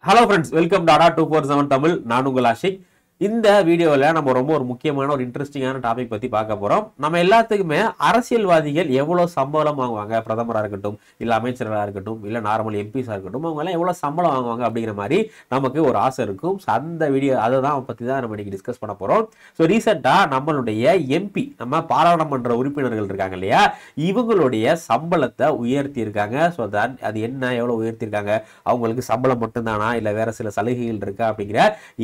Hello friends, welcome to ADA 247 Tamil. நான் உங்கள் ஆஷிக். இந்த வீடியோவில் நம்ம ரொம்ப ஒரு முக்கியமான ஒரு இன்ட்ரெஸ்டிங்கான டாபிக் பற்றி பார்க்க போகிறோம். நம்ம எல்லாத்துக்குமே அரசியல்வாதிகள் எவ்வளோ சம்பளம் வாங்குவாங்க, பிரதமராக இருக்கட்டும், இல்லை அமைச்சராக இருக்கட்டும், இல்லை நார்மல் எம்பிஸாக இருக்கட்டும், அவங்கெல்லாம் எவ்வளோ சம்பளம் வாங்குவாங்க அப்படிங்கிற மாதிரி நமக்கு ஒரு ஆசை இருக்கும். ஸோ அந்த வீடியோ அதை தான் பற்றி தான் நம்ம இன்றைக்கி டிஸ்கஸ் பண்ண போகிறோம். ஸோ ரீசெண்டாக நம்மளுடைய எம்பி, நம்ம பாராளுமன்ற உறுப்பினர்கள் இருக்காங்க இல்லையா, இவங்களுடைய சம்பளத்தை உயர்த்தியிருக்காங்க. ஸோ அது என்ன, எவ்வளோ உயர்த்தியிருக்காங்க, அவங்களுக்கு சம்பளம் மட்டும்தானா இல்லை வேறு சில சலுகைகள் இருக்கா அப்படிங்கிற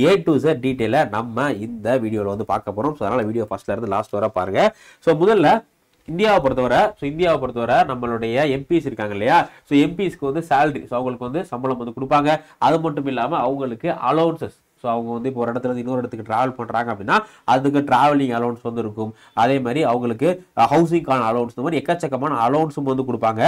A to Z டீட்டெயிலை நம்ம இந்த வீடியோவில் வந்து பார்க்க போகிறோம். ஸோ அதனால் வீடியோ ஃபர்ஸ்ட்ல இருந்து லாஸ்ட் வரை பாருங்க. ஸோ முதல்ல இந்தியாவை பொறுத்தவரை நம்மளுடைய எம்பிஸ் இருக்காங்க இல்லையா, ஸோ எம்பிஸ்க்கு வந்து சேலரி, ஸோ அவங்களுக்கு வந்து சம்பளம் வந்து கொடுப்பாங்க. அது மட்டும் இல்லாமல் அவங்களுக்கு அலோன்சஸ், ஸோ அவங்க வந்து இப்போ ஒரு இடத்துல இருந்து இன்னொரு இடத்துக்கு ட்ராவல் பண்ணுறாங்க அப்படின்னா அதுக்கு ட்ராவலிங் அலோன்ஸ் வந்து இருக்கும். அதே மாதிரி அவங்களுக்கு ஹவுசிங்கான அலோன்ஸ், இந்த மாதிரி எக்கச்சக்கமான அலோன்ஸும் வந்து கொடுப்பாங்க.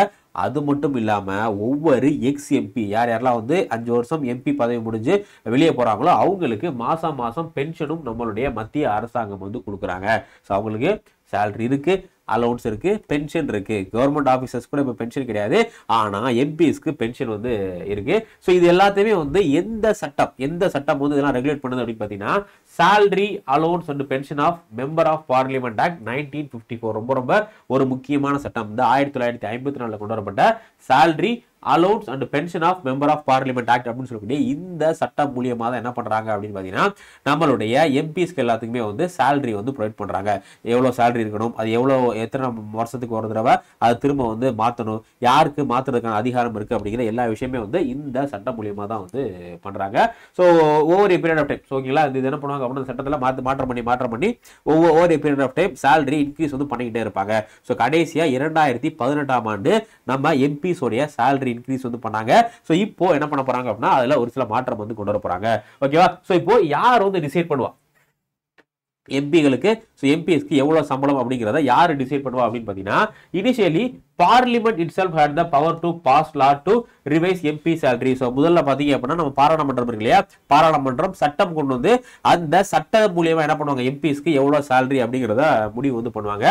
அது மட்டும் இல்லாமல் ஒவ்வொரு எக்ஸ் எம்பி, யாரெல்லாம் வந்து 5 வருஷம் எம்பி பதவி முடிஞ்சு வெளியே போகிறாங்களோ அவங்களுக்கு மாதம் மாதம் பென்ஷனும் நம்மளுடைய மத்திய அரசாங்கம் வந்து கொடுக்குறாங்க. ஸோ அவங்களுக்கு சேலரி இருக்குது, அலோன்ஸ் இருக்கு, பென்ஷன் இருக்கு. கவர்மெண்ட் ஆஃபீஸர்ஸ் கூட இப்போ பென்ஷன் கிடையாது, ஆனால் எம்பிஸ்க்கு பென்ஷன் வந்து இருக்கு. ஸோ இது எல்லாத்தையுமே வந்து எந்த சட்டம் வந்து இதெல்லாம் ரெகுலேட் பண்ணுது அப்படின்னு பார்த்தீங்கன்னா salary allowance and pension of member of parliament act 1954. ரொம்ப ஒரு முக்கியமான சட்டம். இந்த 1954 கொண்டு வரப்பட்ட salary allowance and pension of member of parliament act அப்படின்னு சொல்லக்கூடிய இந்த சட்டம் மூலியமா தான் என்ன பண்றாங்க அப்படின்னு பார்த்தீங்கன்னா நம்மளுடைய எம்பிஸ்க்கு எல்லாத்துக்குமே வந்து சேலரி வந்து ப்ரொவைட் பண்றாங்க. எவ்வளோ சேலரி இருக்கணும், அது எவ்வளோ எத்தனை வருஷத்துக்கு ஒரு தடவை அது திரும்ப வந்து மாற்றணும், யாருக்கு மாற்றுறதுக்கான அதிகாரம் இருக்கு அப்படிங்கிற எல்லா விஷயமே வந்து இந்த சட்டம் மூலியமா தான் வந்து பண்றாங்க. So over a period of time, ஓகேங்களா, இது என்ன பண்ணுவாங்க அப்படின்னா சட்டத்தில் மாற்றம் பண்ணி over a period of time salary increase வந்து பண்ணிக்கிட்டே இருப்பாங்க. ஸோ கடைசியா 2018ஆம் ஆண்டு நம்ம எம்பிஸ் உடைய சேலரி இன்க்ரீஸ் வந்து பண்ணாங்க. சோ இப்போ என்ன பண்ண போறாங்க அப்படின்னா அதுல ஒரு சில மாற்றம் வந்து கொண்டு வர போறாங்க. ஓகேவா? சோ இப்போ யார் வந்து டிசைட் பண்ணுவா எம்பிகளுக்கு, ஸோ எம்பிஎஸ்க்கு எவ்வளோ சம்பளம் அப்படிங்கிறத யார் டிசைட் பண்ணுவா அப்படின்னு பார்த்தீங்கன்னா initially parliament itself had the power to pass law to revise MP salary. So முதல்ல பார்த்தீங்க அப்படின்னா நம்ம பாராளுமன்றம் இருக்கு இல்லையா, பாராளுமன்றம் சட்டம் கொண்டு வந்து அந்த சட்டம் மூலியமா என்ன பண்ணுவாங்க, எம்பிஸ்க்கு எவ்வளோ சேலரி அப்படிங்கிறத முடிவு வந்து பண்ணுவாங்க.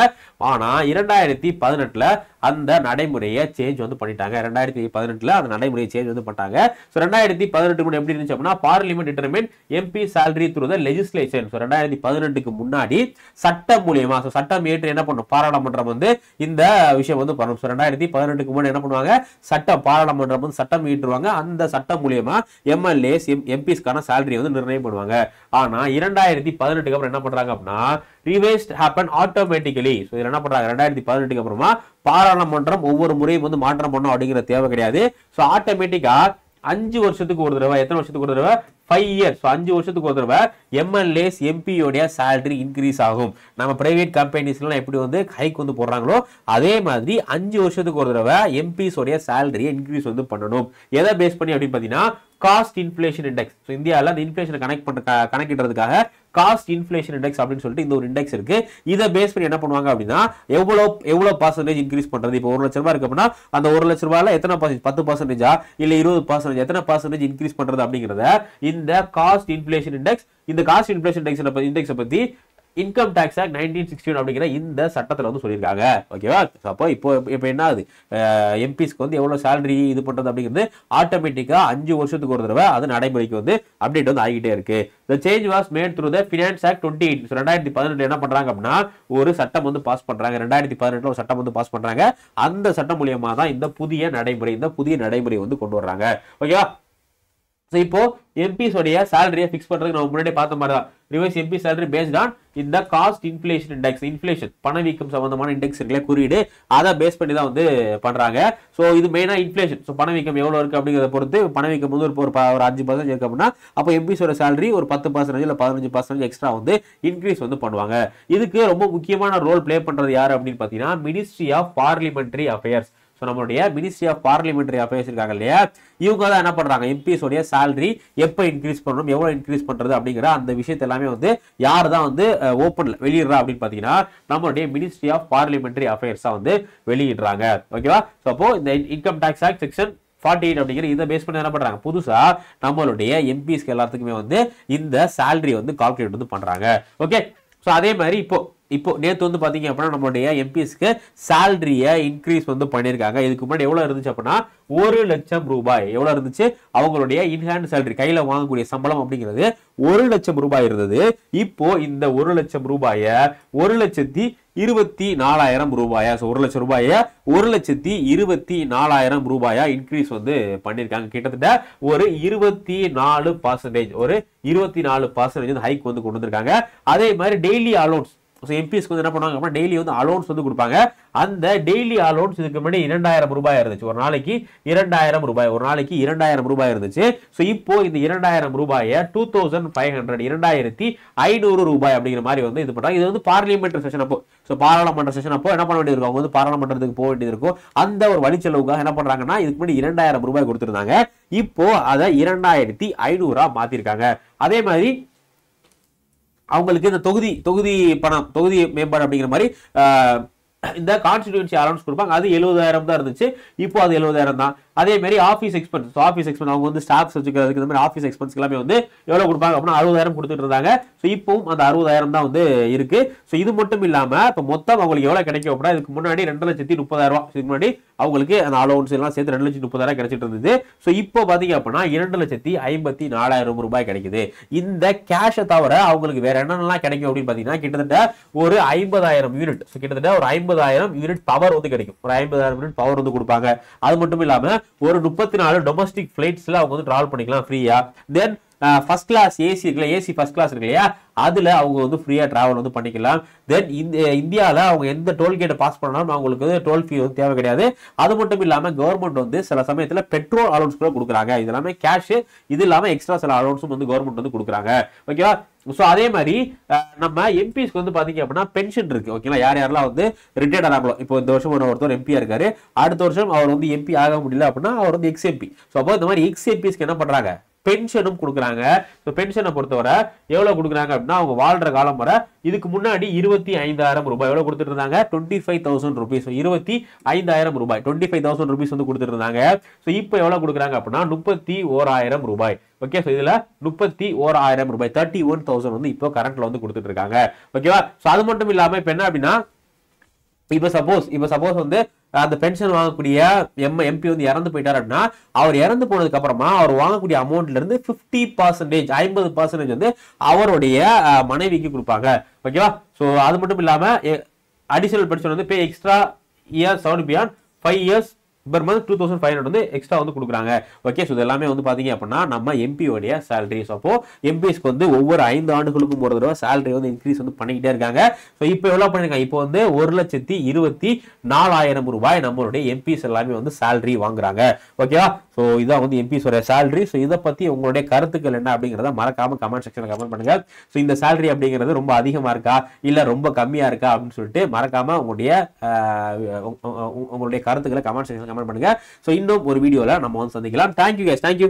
ஆனால் 2018 அந்த நடைமுறையை சேஞ்ச் வந்து பண்ணிட்டாங்க. 2018 அந்த நடைமுறையை சேஞ்ச் வந்து பண்ணிட்டாங்க. ஸோ 2018 எப்படி இருந்துச்சு அப்படின்னா parliament determine MP salary through the legislation. So 2018 முன்னாடி சட்டம் மூலியமா, ஸோ சட்டம் ஏற்று என்ன பண்ணும் பாராளுமன்றம் வந்து இந்த விஷயம் வந்து பண்ணும். 2018 முன்னாடி என்ன பண்ணுவாங்க, சட்டம் பாராளுமன்றம் வந்து சட்டம் இயற்றுவாங்க. அந்த சட்டம் மூலியமா எம்எல்ஏஸ் எம்பிஸ்க்கான சேலரி வந்து நிர்ணயம் பண்ணுவாங்க. ஆனா 2018 அப்புறம் என்ன பண்றாங்க அப்படின்னா ரிவைஸ்ட் ஹேப்பன் ஆட்டோமேட்டிக்கலி. ஸோ இதில் என்ன பண்றாங்க, 2018 அப்புறமா பாராளுமன்றம் ஒவ்வொரு முறையும் வந்து மாற்றம் பண்ணும் அப்படிங்கிற தேவை கிடையாது. ஸோ ஆட்டோமேட்டிக்கா 5 வருஷத்துக்கு ஒரு தடவை, எத்தனை வருஷத்துக்கு ஒரு தடவை, 5 இயர்ஸ், 5 வருஷத்துக்கு ஒரு தடவை எம்எல்ஏஸ் எம்பியோடைய சேலரி இன்க்ரீஸ் ஆகும். நம்ம பிரைவேட் கம்பெனிஸ்லாம் எப்படி வந்து ஹைக் வந்து போடுறாங்களோ அதே மாதிரி 5 வருஷத்துக்கு ஒரு தடவை எம்பிஸ் உடைய சேலரியை இன்க்ரீஸ் வந்து பண்ணணும். எதை பேஸ் பண்ணி அப்படின்னு பார்த்தீங்கன்னா காஸ்ட் இன்ஃப்ளேஷன் இண்டெக்ஸ். ஸோ இந்தியாவில் அந்த இன்ஃப்ளேஷனை கணக்கிடுறதுக்காக காஸ்ட் இன்ஃப்ளேஷன் இண்டெக்ஸ் அப்படின்னு சொல்லிட்டு இந்த ஒரு இண்டெக்ஸ் இருக்கு. இதை பேஸ் பண்ணி என்ன பண்ணுவாங்க அப்படின்னா எவ்வளோ பர்சன்டேஜ் இன்க்ரீஸ் பண்றது. இப்போ 1 லட்ச ரூபாய் இருக்கு அப்படின்னா அந்த 1 லட்ச ரூபாயில எத்தனை 10% இல்ல 20% எத்தனை பர்சன்டேஜ் இன்க்ரீஸ் பண்றது அப்படிங்கிறத இந்த காஸ்ட் இன்ஃப்ளேஷன் இண்டெக்ஸ், இந்த காஸ்ட் இன்ஃப்ளேஷன் இண்டெக்ஸ் பத்தி இன்கம் டாக்ஸ் ஆக்ட் 1961 அப்படிங்கிற இந்த சட்டத்தில் வந்து சொல்லியிருக்காங்க. ஓகேவா? அப்போ இப்போ என்ன ஆகுது, எம்பிஸ்க்கு வந்து எவ்வளோ சேலரி இது பண்ணுறது அப்படிங்கிறது ஆட்டோமேட்டிக்காக 5 வருஷத்துக்கு ஒரு தடவை அது நடைமுறைக்கு வந்து அப்டேட் வந்து ஆகிட்டே இருக்கு. The change was made through the Finance Act 2018. 2018 என்ன பண்றாங்க அப்படின்னா ஒரு சட்டம் வந்து பாஸ் பண்றாங்க. 2018 ஒரு சட்டம் வந்து பாஸ் பண்றாங்க. அந்த சட்டம் மூலியமா தான் இந்த புதிய நடைமுறை வந்து கொண்டு வர்றாங்க. ஓகேவா? ஸோ இப்போ எம்பிஸ் உடைய சேலரியை ஃபிக்ஸ் பண்றதுக்கு நம்ம முன்னாடி பார்த்த மாதிரி தான் revise MP salary based on இந்த காஸ்ட் இன்ஃப்ளேஷன் இண்டெக்ஸ். இன்ஃப்ளேஷன் பணவீக்கம் சம்பந்தமான இண்டெக்ஸ் இருக்குல்ல, குறியீடு, அதை பேஸ் பண்ணி தான் வந்து பண்றாங்க. ஸோ இது மெயினா இன்ஃப்ளேஷன், ஸோ பணவீக்கம் எவ்வளவு இருக்கு அப்படிங்கிறத பொறுத்து பணவீக்கம் வந்து ஒரு 5% இருக்கு அப்படின்னா அப்போ எம்பிஸோட சேலரி ஒரு 10% இல்லை 15% எக்ஸ்ட்ரா வந்து இன்க்ரீஸ் வந்து பண்ணுவாங்க. இதுக்கு ரொம்ப முக்கியமான ரோல் பிளே பண்றது யாரு அப்படின்னு பார்த்தீங்கன்னா ministry of parliamentary affairs. So நம்மளுடைய மினிஸ்ட்ரி ஆஃப் பார்லிமெண்டரி அஃபேர்ஸ் இருக்காங்க இல்லையா, இவங்க தான் என்ன பண்றாங்க, எம்பிஸ் உடைய சேலரி எப்போ இன்க்ரீஸ் பண்ணணும், எவ்வளவு இன்க்ரீஸ் பண்றது அப்படிங்கிற அந்த விஷயத்தை எல்லாமே வந்து யார் தான் வந்து ஓப்பன்ல வெளியிடுறா அப்படின்னு பார்த்தீங்கன்னா நம்மளுடைய மினிஸ்ட்ரி ஆஃப் பார்லிமெண்டரி அஃபேர்ஸ் வந்து வெளியிடுறாங்க. ஓகேவா? ஸோ அப்போ இந்த இன்கம் டாக்ஸ் ஆக்ட் செக்ஷன் 48 அப்படிங்கிற இதை பேஸ் பண்ணி என்ன பண்றாங்க, புதுசா நம்மளுடைய எம்பிஸ்க்கு எல்லாத்துக்குமே வந்து இந்த சேலரி வந்து கால்குலேட் வந்து பண்றாங்க. ஓகே? ஸோ அதே மாதிரி இப்போ இப்போ நேற்று வந்து பாத்தீங்க அப்படின்னா நம்மளுடைய எம்பிஸ்க்கு சேலரியை இன்க்ரீஸ் வந்து பண்ணியிருக்காங்க. இதுக்கு முன்னாடி எவ்வளவு இருந்துச்சு அப்படின்னா 1,00,000 ரூபாய் எவ்வளவு இருந்துச்சு, அவங்களுடைய இன்ஹேண்ட் சேலரி கையில வாங்கக்கூடிய சம்பளம் அப்படிங்கிறது 1,00,000 ரூபாய் இருந்தது. இப்போ இந்த 1,00,000 ரூபாய 1,24,000 ரூபாயா, 1,00,000 ரூபாய 1,24,000 ரூபாயா இன்க்ரீஸ் வந்து பண்ணிருக்காங்க. கிட்டத்தட்ட ஒரு 24% ஒரு 24% ஹைக் வந்து கொண்டு வந்திருக்காங்க. அதே மாதிரி டெய்லி அலோன்ஸ் எம்பிஸ்க்கு வந்து என்ன பண்ணுவாங்க அப்படின்னா டெய்லி வந்து அலோன்ஸ் வந்து கொடுப்பாங்க. அந்த டெய்லி அலோன்ஸ் இதுக்கு முன்னாடி 2,000 ரூபாய் இருந்துச்சு. ஒரு நாளைக்கு 2,000 ரூபாய், ஒரு நாளைக்கு 2,000 ரூபாய் இருந்துச்சு. ஸோ இப்போ இந்த 2,000 ரூபாயை 2,500 2,500 ரூபாய் அப்படிங்கிற மாதிரி வந்து இது பண்றாங்க. இது வந்து பார்லிமெண்ட் செஷன் அப்போ, ஸோ பாராளுமன்ற செஷன் அப்போ என்ன பண்ண வேண்டியது இருக்கும், அவங்க வந்து பாராளுமன்றத்துக்கு போக வேண்டியது இருக்கும். அந்த ஒரு வழிச்செலவுக்காக என்ன பண்றாங்கன்னா இதுக்கு முன்னாடி 2,000 ரூபாய் கொடுத்திருந்தாங்க. இப்போ அதை 2,500 மாத்திருக்காங்க. அதே மாதிரி அவங்களுக்கு இந்த தொகுதி பணம், தொகுதி மேம்பாடு அப்படிங்கிற மாதிரி இந்த கான்ஸ்டிடியூன்சி அலவுன்ஸ் கொடுப்பாங்க. அது 70,000 தான் இருந்துச்சு. இப்போ அது 70,000 தான். அதே மாதிரி ஆஃபீஸ் எக்ஸ்பென்ஸ், அவங்க வந்து ஸ்டாஃப்ஸ் வச்சுக்கிறதுக்கு இந்த மாதிரி ஆஃபீஸ் எக்ஸ்பென்ஸ் எல்லாமே வந்து எவ்வளவு கொடுப்பாங்க அப்படின்னா 60,000 கொடுத்துட்டு இருந்தாங்க. ஸோ இப்பவும் அந்த 60,000 தான் வந்து இருக்கு. ஸோ இது மட்டும் இல்லாம இப்போ மொத்தம் அவங்களுக்கு எவ்வளவு கிடைக்கும் அப்படின்னா இதுக்கு முன்னாடி 2,30,000 இதுக்கு முன்னாடி அவங்களுக்கு அந்த அலவுன்ஸ் எல்லாம் சேர்த்து 2,30,000 கிடைச்சிட்டு இருந்தது. ஸோ இப்போ பாத்தீங்க அப்படின்னா 2,54,000 ரூபாய் கிடைக்குது. இந்த கேஷை தவிர அவங்களுக்கு வேற என்னென்னலாம் கிடைக்கும் அப்படின்னு பாத்தீங்கன்னா கிட்டத்தட்ட ஒரு 50,000 யூனிட், கிட்டத்தட்ட ஒரு 50,000 யூனிட் பவர் வந்து கிடைக்கும். ஒரு 50,000 யூனிட் பவர் வந்து கொடுப்பாங்க. அது மட்டும் இல்லாம ஒரு 34 டொமஸ்டிக் பிளைட்ஸ்ல அவங்க வந்து டிராவல் பண்ணிக்கலாம் ஃப்ரீயா. தென் ஃபர்ஸ்ட் கிளாஸ் ஏசி இருக்குல்ல, ஏசி ஃபர்ஸ்ட் கிளாஸ் இருக்கு இல்லையா, அதுல அவங்க வந்து ஃப்ரீயா டிராவல் வந்து பண்ணிக்கலாம். தென் இந்தியாவில் அவங்க எந்த டோல்கேட்டை பாஸ் பண்ணாலும் அவங்களுக்கு வந்து டோல் ஃபீ வந்து தேவை கிடையாது. அது மட்டும் இல்லாம கவர்மெண்ட் வந்து சில சமயத்துல பெட்ரோல் அலவுன்ஸ் கூட கொடுக்குறாங்க. இது எல்லாமே கேஷ், இது இல்லாம எக்ஸ்ட்ரா சில அலவுன்ஸும் வந்து கவர்மெண்ட் வந்து கொடுக்குறாங்க. ஓகேவா. ஸோ அதே மாதிரி நம்ம எம்பிஸ்க்கு வந்து பாத்தீங்க அப்படின்னா பென்ஷன் இருக்கு. ஓகேங்களா. யார் யாரெல்லாம் வந்து ரிட்டையர்ட் ஆகலாம், இப்போ இந்த வருஷம் ஒருத்தர் எம்பியா இருக்காரு, அடுத்த வருஷம் அவர் வந்து எம்பி ஆக முடியல அப்படின்னா அவர் வந்து எக்ஸ் எம்பி. ஸோ அப்போ இந்த மாதிரி எக்ஸ் எம்பிஸ்க்கு என்ன பண்றாங்க, பென்ஷனும் கொடுக்குறாங்க. ஸோ பென்ஷனை பொறுத்தவரை எவ்வளவு கொடுக்குறாங்க அப்படின்னா அவங்க வாழ்ற காலம் வர இதுக்கு முன்னாடி 25,000 ரூபாய் எவ்வளவு கொடுத்துட்டு இருந்தாங்க, 25,000 ருபீஸ், 25,000 ரூபாய் 25,000 ருபீஸ் வந்து கொடுத்துட்டு இருந்தாங்க. ஸோ இப்போ எவ்வளவு கொடுக்குறாங்க அப்படின்னா 31,000 ரூபாய். ஓகே. ஸோ இதுல 31,000 ரூபாய் 31,000 வந்து இப்போ கரண்ட்ல வந்து கொடுத்துட்டு இருக்காங்க. ஓகேவா. ஸோ அது மட்டும் இல்லாம இப்ப என்ன அப்படின்னா இப்ப சப்போஸ் வந்து அந்த பென்ஷன் வாங்கக்கூடிய எம்பி வந்து இறந்து போயிட்டாரு அப்படின்னா அவர் இறந்து போனதுக்கு அப்புறமா அவர் வாங்கக்கூடிய அமௌண்ட்ல இருந்து 50% 50% வந்து அவருடைய மனைவிக்கு கொடுப்பாங்க. ஓகேவா. சோ அது மட்டும் இல்லாம அடிஷனல் பென்ஷன் வந்து பே extra year 7 beyond 5 years per month 2,500 வந்து எக்ஸ்ட்ரா வந்து கொடுக்குறாங்க. ஓகே. ஸோ இது எல்லாமே வந்து பாத்தீங்க அப்படின்னா நம்ம எம்பியோடைய சேலரி. அப்போ எம்பிஸ்க்கு வந்து ஒவ்வொரு 5 ஆண்டுகளுக்கும் ஒரு தடவை சேலரி வந்து இன்க்ரீஸ் வந்து பண்ணிக்கிட்டே இருக்காங்க. ஸோ இப்போ எவ்வளவு பண்ணிருக்காங்க, இப்போ வந்து 1,24,000 ரூபாய் நம்மளுடைய எம்பிஸ் எல்லாமே வந்து சேலரி வாங்குறாங்க. ஓகேவா. ஸோ இதான் வந்து எம்பிஸோட சேலரி. ஸோ இதை பத்தி உங்களுடைய கருத்துக்கள் என்ன அப்படிங்கிறத மறக்காம கமெண்ட் செக்ஷன்ல கமெண்ட் பண்ணுங்க. ஸோ இந்த சேலரி அப்படிங்கிறது ரொம்ப அதிகமா இருக்கா இல்ல ரொம்ப கம்மியா இருக்கா அப்படின்னு சொல்லிட்டு மறக்காம உங்களுடைய கருத்துக்களை கமெண்ட் செக்ஷன்ல கமெண்ட் பண்ணுங்க. சோ இன்னும் ஒரு வீடியோல நம்ம வந்து சந்திக்கலாம். Thank you guys. தேங்க்யூ.